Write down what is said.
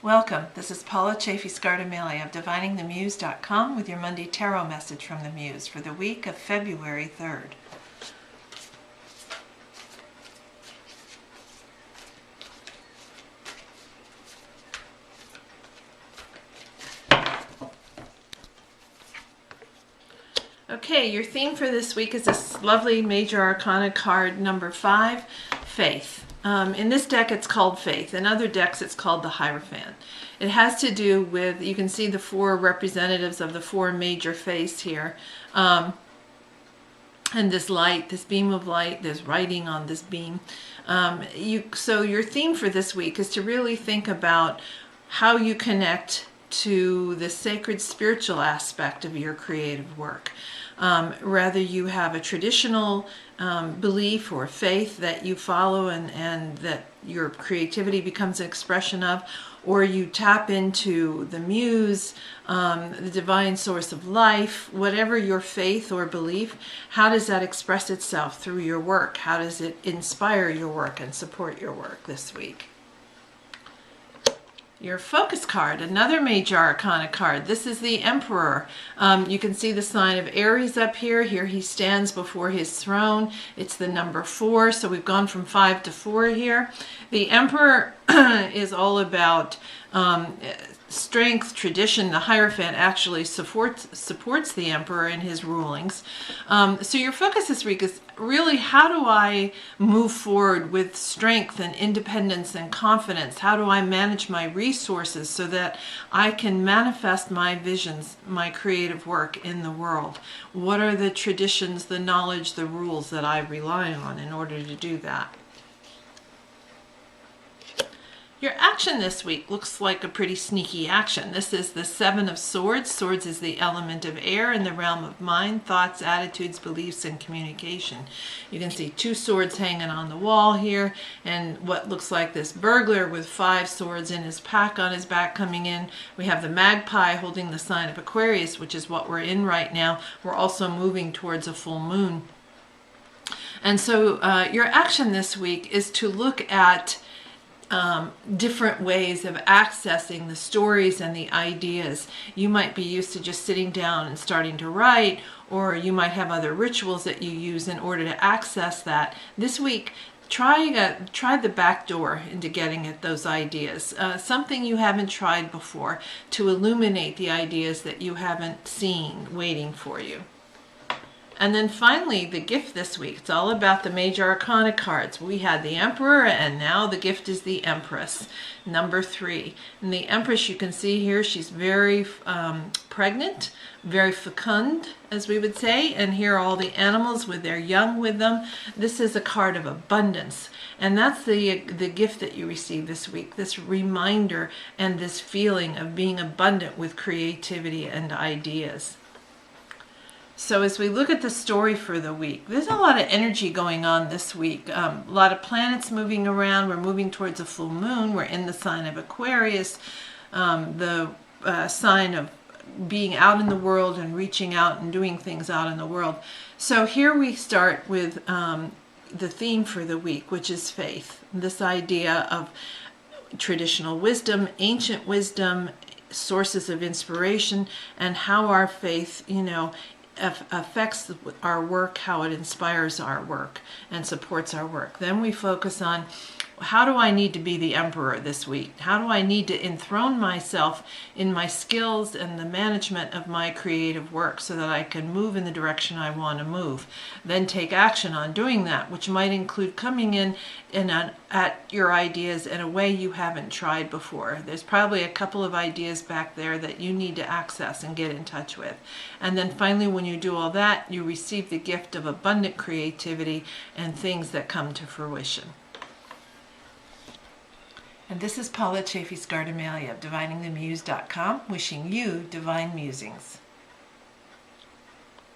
Welcome. This is Paula Chafee-Scartameli of DiviningTheMuse.com with your Monday Tarot message from the Muse for the week of February 3rd. Okay, your theme for this week is this lovely Major Arcana card number 5, Faith. In this deck it's called Faith. In other decks it's called the Hierophant. It has to do with, you can see the 4 representatives of the 4 major faiths here. And this light, this beam of light, there's writing on this beam. So your theme for this week is to really think about how you connect to the sacred spiritual aspect of your creative work. Rather you have a traditional belief or faith that you follow and that your creativity becomes an expression of, or you tap into the muse, the divine source of life, whatever your faith or belief, how does that express itself through your work? How does it inspire your work and support your work this week? Your focus card, another Major Arcana card. This is the Emperor. You can see the sign of Aries up here. Here he stands before his throne. It's the number 4, so we've gone from 5 to 4 here. The Emperor is all about strength, tradition. The Hierophant actually supports the Emperor in his rulings. So your focus this week is really, how do I move forward with strength and independence and confidence? How do I manage my resources so that I can manifest my visions, my creative work in the world? What are the traditions, the knowledge, the rules that I rely on in order to do that? Your action this week looks like a pretty sneaky action. This is the 7 of Swords. Swords is the element of air in the realm of mind, thoughts, attitudes, beliefs, and communication. You can see 2 swords hanging on the wall here, and what looks like this burglar with 5 swords in his pack on his back coming in. We have the magpie holding the sign of Aquarius, which is what we're in right now. We're also moving towards a full moon. And so your action this week is to look at different ways of accessing the stories and the ideas. You might be used to just sitting down and starting to write, or you might have other rituals that you use in order to access that. This week, try the back door into getting at those ideas. Something you haven't tried before to illuminate the ideas that you haven't seen waiting for you. And then finally, the gift this week. It's all about the Major Arcana cards. We had the Emperor, and now the gift is the Empress, number 3. And the Empress, you can see here, she's very pregnant, very fecund, as we would say. And here are all the animals with their young with them. This is a card of abundance. And that's the gift that you receive this week, this reminder and this feeling of being abundant with creativity and ideas. So as we look at the story for the week, there's a lot of energy going on this week. A lot of planets moving around. We're moving towards a full moon. We're in the sign of Aquarius, the sign of being out in the world and reaching out and doing things out in the world. So here we start with the theme for the week, which is faith. This idea of traditional wisdom, ancient wisdom, sources of inspiration, and how our faith, affects our work, how it inspires our work and supports our work. Then we focus on, how do I need to be the Emperor this week? How do I need to enthrone myself in my skills and the management of my creative work so that I can move in the direction I want to move? Then take action on doing that, which might include coming in at your ideas in a way you haven't tried before. There's probably a couple of ideas back there that you need to access and get in touch with. And then finally, when you do all that, you receive the gift of abundant creativity and things that come to fruition. And this is Paula Chafee-Scartameli of DiviningTheMuse.com, wishing you divine musings.